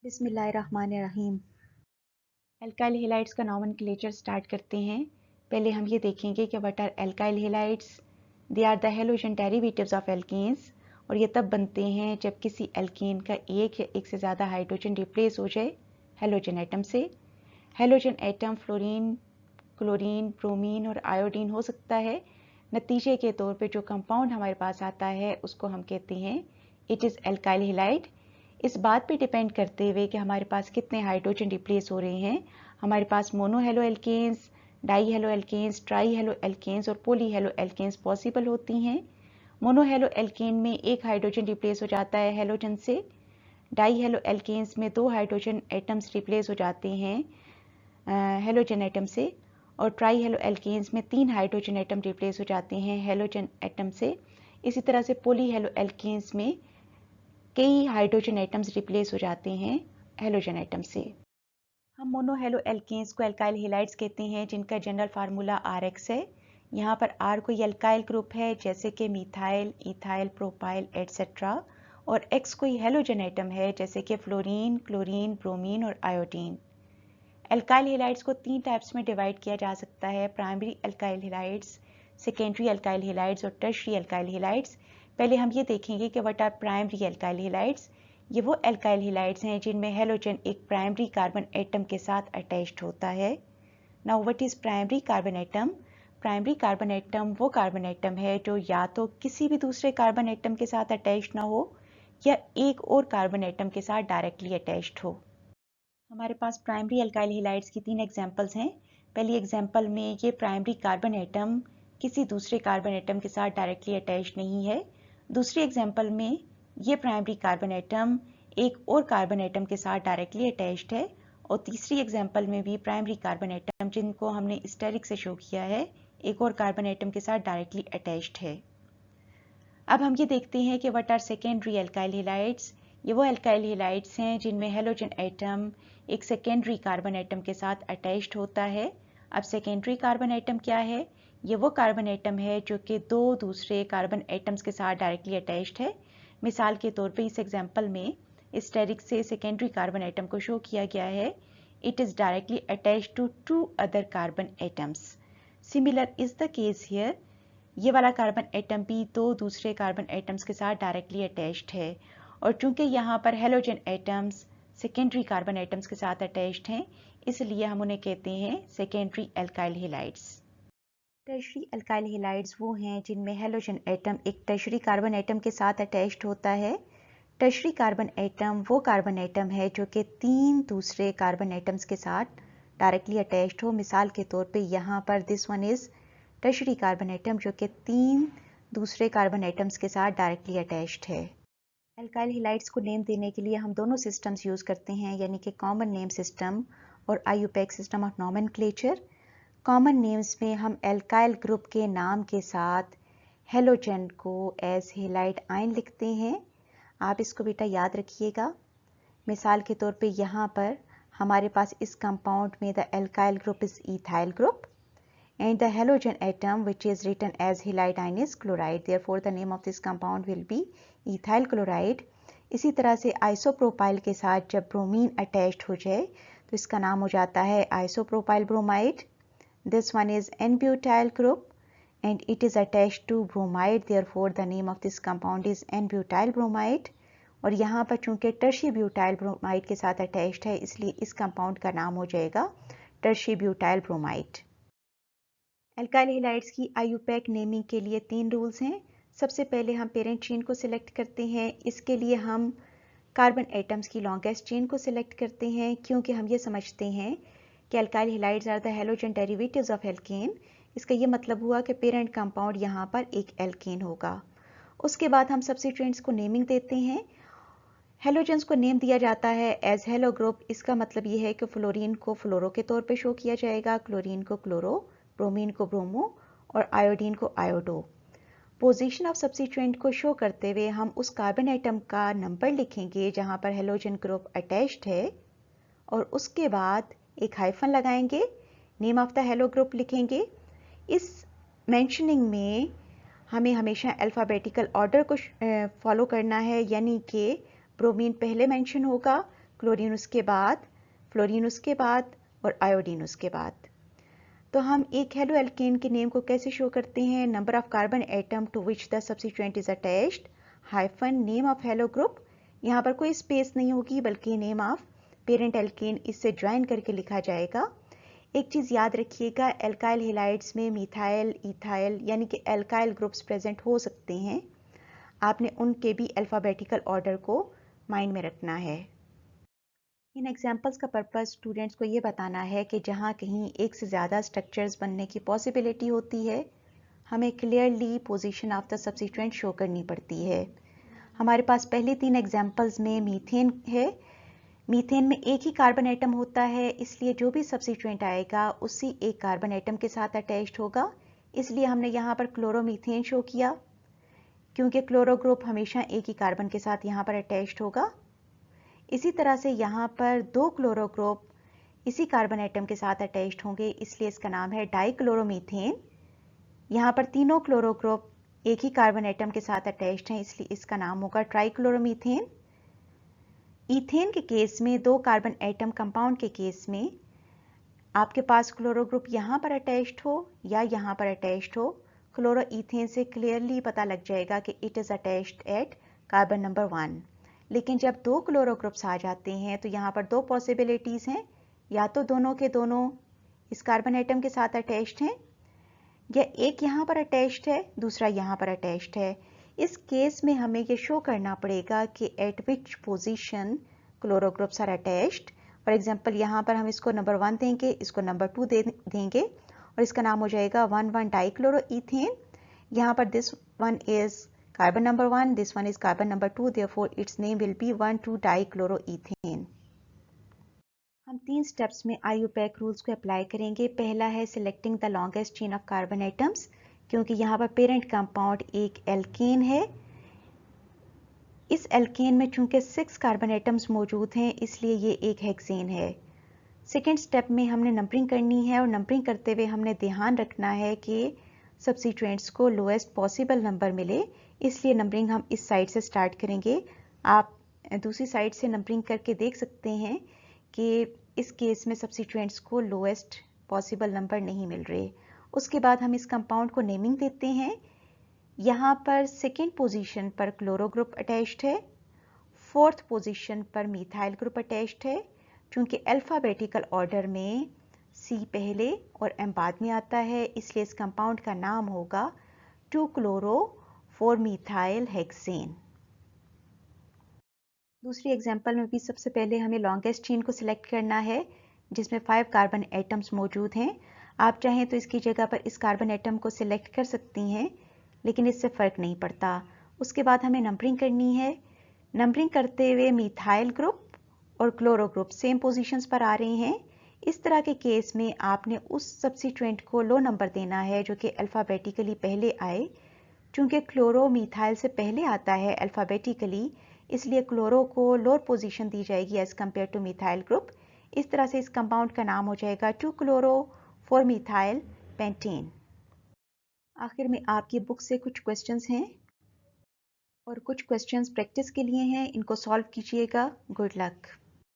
बिस्मिल्लाहिर्रहमानिर्रहीम। Alkyl halides का nomenclature start करते हैं। पहले हम ये देखेंगे कि what are alkyl halides. They are the halogen derivatives of alkanes, और ये तब बनते हैं जब किसी एल्केन का एक या एक से ज़्यादा हाइड्रोजन रिप्लेस हो जाए हैलोजन एटम से। Halogen atom fluorine, chlorine, bromine और आयोडीन हो सकता है। नतीजे के तौर पे जो कंपाउंड हमारे पास आता है उसको हम कहते हैं इट इज़ एल्काइल हेलाइड। इस बात पे डिपेंड करते हुए कि हमारे पास कितने हाइड्रोजन रिप्लेस हो रहे हैं। हमारे पास mono halo alkenes, di halo alkenes, tri halo alkenes और पॉली हेलो एल्केन्स पॉसिबल होती हैं। मोनो हेलो एल्केन में एक हाइड्रोजन रिप्लेस हो जाता है हेलोजन से। डाई हेलो एल्केन्स में दो हाइड्रोजन एटम्स रिप्लेस हो जाते हैं हेलोजन एटम से। और ट्राई हेलो एल्केन्स में तीन हाइड्रोजन एटम रिप्लेस हो जाते हैं हेलोजन एटम से। इसी तरह से पॉली हेलो एल्केन्स में कई हाइड्रोजन एटम्स रिप्लेस हो जाते हैं हेलोजन एटम से। हम मोनो हेलो एल्केन्स को एल्काइल हेलाइड्स कहते हैं, जिनका जनरल फार्मूला RX है। यहाँ पर R कोई एल्काइल ग्रुप है जैसे कि मिथाइल, इथाइल, प्रोपाइल एटसेट्रा, और X कोई हेलोजन एटम है जैसे कि फ्लोरीन, क्लोरीन, ब्रोमीन और आयोडीन। एल्काइल हेलाइड्स को तीन टाइप्स में डिवाइड किया जा सकता है: primary alkyl halides, secondary alkyl halides और टर्शियरी एल्काइल हेलाइड्स। पहले हम ये देखेंगे कि what are primary alkyl halides. ये वो एल्काइल हेलाइड्स हैं जिनमें हेलोजन एक प्राइमरी कार्बन एटम के साथ अटैच्ड होता है। Now what is primary carbon atom? Primary carbon atom वो कार्बन एटम है जो या तो किसी भी दूसरे कार्बन एटम के साथ अटैच्ड ना हो या एक और कार्बन एटम के साथ डायरेक्टली अटैच्ड हो। हमारे पास प्राइमरी एल्काइल हेलाइड्स की तीन एग्जांपल्स हैं। पहली एग्जांपल में ये प्राइमरी कार्बन एटम किसी दूसरे कार्बन एटम के साथ डायरेक्टली अटैच्ड नहीं है। दूसरी एग्जांपल में ये प्राइमरी कार्बन एटम एक और कार्बन एटम के साथ डायरेक्टली अटैच्ड है। और तीसरी एग्जांपल में भी प्राइमरी कार्बन एटम, जिनको हमने स्टेरिक से शो किया है, एक और कार्बन एटम के साथ डायरेक्टली अटैच्ड है। अब हम ये देखते हैं कि what are secondary alkyl halides. ये वो एल्काइल हेलाइड्स हैं जिनमें हेलोजन एटम एक सेकेंडरी कार्बन एटम के साथ अटैच्ड होता है। अब सेकेंडरी कार्बन एटम क्या है? ये वो कार्बन एटम है जो कि दो दूसरे कार्बन एटम्स के साथ डायरेक्टली अटैच्ड है। मिसाल के तौर पे इस एग्जांपल में स्टेरिक से सेकेंडरी कार्बन एटम को शो किया गया है। It is directly attached to two other carbon atoms. Similar is the case here. ये वाला कार्बन एटम भी दो दूसरे कार्बन एटम्स के साथ डायरेक्टली अटैच्ड है। और चूंकि यहाँ पर halogen atoms secondary carbon atoms के साथ अटैच्ड हैं, इसलिए हम उन्हें कहते हैं secondary alkyl halides. Tertiary alkyl halides वो हैं जिनमें हेलोजन एटम एक टर्शियरी कार्बन एटम के साथ अटैच्ड होता है। टर्शियरी कार्बन एटम वो कार्बन एटम है जो कि तीन दूसरे कार्बन एटम्स के साथ डायरेक्टली अटैच्ड हो। मिसाल के तौर पे यहाँ पर this one is tertiary carbon atom जो कि तीन दूसरे कार्बन एटम्स के साथ डायरेक्टली अटैच्ड है। एल्काइल हेलाइड्स को नेम देने के लिए हम दोनों सिस्टम्स यूज़ करते हैं, यानी कि कॉमन नेम सिस्टम और IUPAC system of nomenclature. Common names में हम एल्काइल ग्रुप के नाम के साथ हेलोजन को एज हेलाइड आयन लिखते हैं। आप इसको बेटा याद रखिएगा। मिसाल के तौर पे यहाँ पर हमारे पास इस कंपाउंड में the alkyl group is ethyl group and the halogen atom which is written as halide ion is chloride. Therefore the name of this compound will be ethyl chloride. इसी तरह से आइसोप्रोपाइल के साथ जब ब्रोमीन अटैच्ड हो जाए तो इसका नाम हो जाता है isopropyl bromide. This one is n-butyl group and it is attached to bromide. Therefore the name of this compound is n-butyl bromide. और यहाँ पर चूंकि टर्शियरी ब्यूटाइल ब्रोमाइड के साथ अटैच्ड है, इसलिए इस कंपाउंड का नाम हो जाएगा tertiary butyl bromide. Alkyl halides की IUPAC नेमिंग के लिए तीन रूल्स हैं। सबसे पहले हम पेरेंट चेन को सिलेक्ट करते हैं। इसके लिए हम कार्बन एटम्स की लॉन्गेस्ट चेन को सिलेक्ट करते हैं, क्योंकि हम ये समझते हैं कि alkyl halides are the halogen derivatives of alkane. इसका ये मतलब हुआ कि पेरेंट कंपाउंड यहाँ पर एक एल्केन होगा। उसके बाद हम सब्स्टिट्यूएंट्स को नेमिंग देते हैं। हेलोजन्स को नेम दिया जाता है एज हेलो ग्रुप। इसका मतलब ये है कि फ्लोरीन को फ्लोरो के तौर पे शो किया जाएगा, क्लोरीन को क्लोरो, ब्रोमीन को ब्रोमो और आयोडीन को आयोडो। पोजीशन ऑफ सब्स्टिट्यूएंट को शो करते हुए हम उस कार्बन एटम का नंबर लिखेंगे जहां पर हेलोजन ग्रुप अटैच्ड है, और उसके बाद एक हाइफन लगाएंगे, name of the hello group लिखेंगे। इस मेंशनिंग में हमें हमेशा अल्फ़ाबेटिकल ऑर्डर को फॉलो करना है, यानी कि ब्रोमीन पहले मेंशन होगा, क्लोरीन उसके बाद, फ्लोरीन उसके बाद और आयोडीन उसके बाद। तो हम एक हेलो एल्केन के नेम को कैसे शो करते हैं? Number of carbon atom to which the substituent is attached hyphen name of halo group. यहाँ पर कोई स्पेस नहीं होगी बल्कि नेम ऑफ पेरेंट एल्केन इससे ज्वाइन करके लिखा जाएगा। एक चीज़ याद रखिएगा, एल्काइल हेलाइड्स में मिथाइल, इथाइल यानी कि एल्काइल ग्रुप्स प्रेजेंट हो सकते हैं। आपने उनके भी अल्फ़ाबेटिकल ऑर्डर को माइंड में रखना है। इन एग्जाम्पल्स का पर्पस स्टूडेंट्स को ये बताना है कि जहाँ कहीं एक से ज़्यादा स्ट्रक्चर्स बनने की पॉसिबिलिटी होती है, हमें clearly position of the substituent show करनी पड़ती है। हमारे पास पहले 3 एग्जाम्पल्स में मीथेन है। मीथेन में एक ही कार्बन एटम होता है, इसलिए जो भी सब्स्टिट्यूएंट आएगा उसी एक कार्बन एटम के साथ अटैच्ड होगा। इसलिए हमने यहाँ पर क्लोरोमीथेन शो किया, क्योंकि क्लोरो ग्रुप हमेशा एक ही कार्बन के साथ यहाँ पर अटैच्ड होगा। इसी तरह से यहाँ पर 2 क्लोरो ग्रुप इसी कार्बन एटम के साथ अटैच्ड होंगे, इसलिए इसका नाम है डाइक्लोरोमीथेन। यहाँ पर तीनों क्लोरो ग्रुप एक ही कार्बन एटम के साथ अटैच्ड हैं, इसलिए इसका नाम होगा ट्राइक्लोरोमीथेन। ईथेन के केस में 2 कार्बन एटम कंपाउंड के केस में आपके पास क्लोरो ग्रुप यहाँ पर अटैच्ड हो या यहाँ पर अटैच्ड हो, क्लोरो ईथेन से क्लियरली पता लग जाएगा कि it is attached eight carbon number 1। लेकिन जब 2 क्लोरो ग्रुप्स आ जाते हैं तो यहाँ पर 2 पॉसिबिलिटीज़ हैं, या तो दोनों के दोनों इस कार्बन एटम के साथ अटैच्ड हैं या एक यहाँ पर अटैच्ड है, दूसरा यहाँ पर अटैच्ड है। इस केस में हमें ये शो करना पड़ेगा कि at which position chloro groups are attached. For example यहाँ पर हम इसको नंबर 1 देंगे, इसको नंबर 2 देंगे और इसका नाम हो जाएगा 1,1 डाइक्लोरोईथेन। यहाँ पर this one is carbon number 1, this one is carbon number 2, therefore its name will be 1,2 dichloroethane। हम 3 स्टेप्स में IUPAC रूल्स को अप्लाई करेंगे। पहला है selecting the longest chain of carbon atoms, क्योंकि यहाँ पर पेरेंट कंपाउंड एक एल्केन है। इस एल्केन में चूंकि 6 कार्बन एटम्स मौजूद हैं, इसलिए ये एक हेक्सेन है। सेकेंड स्टेप में हमने नंबरिंग करनी है और नंबरिंग करते हुए हमने ध्यान रखना है कि सब्स्टिट्यूएंट्स को लोएस्ट पॉसिबल नंबर मिले, इसलिए नंबरिंग हम इस साइड से स्टार्ट करेंगे। आप दूसरी साइड से नंबरिंग करके देख सकते हैं कि इस केस में सब्स्टिट्यूएंट्स को लोएस्ट पॉसिबल नंबर नहीं मिल रहे। उसके बाद हम इस कंपाउंड को नेमिंग देते हैं। यहाँ पर सेकेंड पोजीशन पर क्लोरो ग्रुप अटैच्ड है, फोर्थ पोजीशन पर मिथाइल ग्रुप अटैच्ड है। चूंकि अल्फाबेटिकल ऑर्डर में C पहले और M बाद में आता है, इसलिए इस कंपाउंड का नाम होगा 2-chloro-4-methyl हेक्सेन। दूसरी एग्जांपल में भी सबसे पहले हमें लॉन्गेस्ट चेन को सिलेक्ट करना है, जिसमें 5 कार्बन एटम्स मौजूद हैं। आप चाहें तो इसकी जगह पर इस कार्बन एटम को सिलेक्ट कर सकती हैं, लेकिन इससे फ़र्क नहीं पड़ता। उसके बाद हमें नंबरिंग करनी है। नंबरिंग करते हुए मिथाइल ग्रुप और क्लोरो ग्रुप सेम पोजीशंस पर आ रहे हैं। इस तरह के केस में आपने उस सब्स्टिट्यूएंट को लो नंबर देना है जो कि अल्फ़ाबेटिकली पहले आए। चूंकि क्लोरो मिथाइल से पहले आता है अल्फ़ाबेटिकली, इसलिए क्लोरो को लोअर पोजीशन दी जाएगी as compare to methyl group. इस तरह से इस कंपाउंड का नाम हो जाएगा 2-chloro-4-methyl पेंटेन। आखिर में आपकी बुक से कुछ क्वेश्चंस हैं और कुछ क्वेश्चंस प्रैक्टिस के लिए हैं, इनको सॉल्व कीजिएगा। Good luck.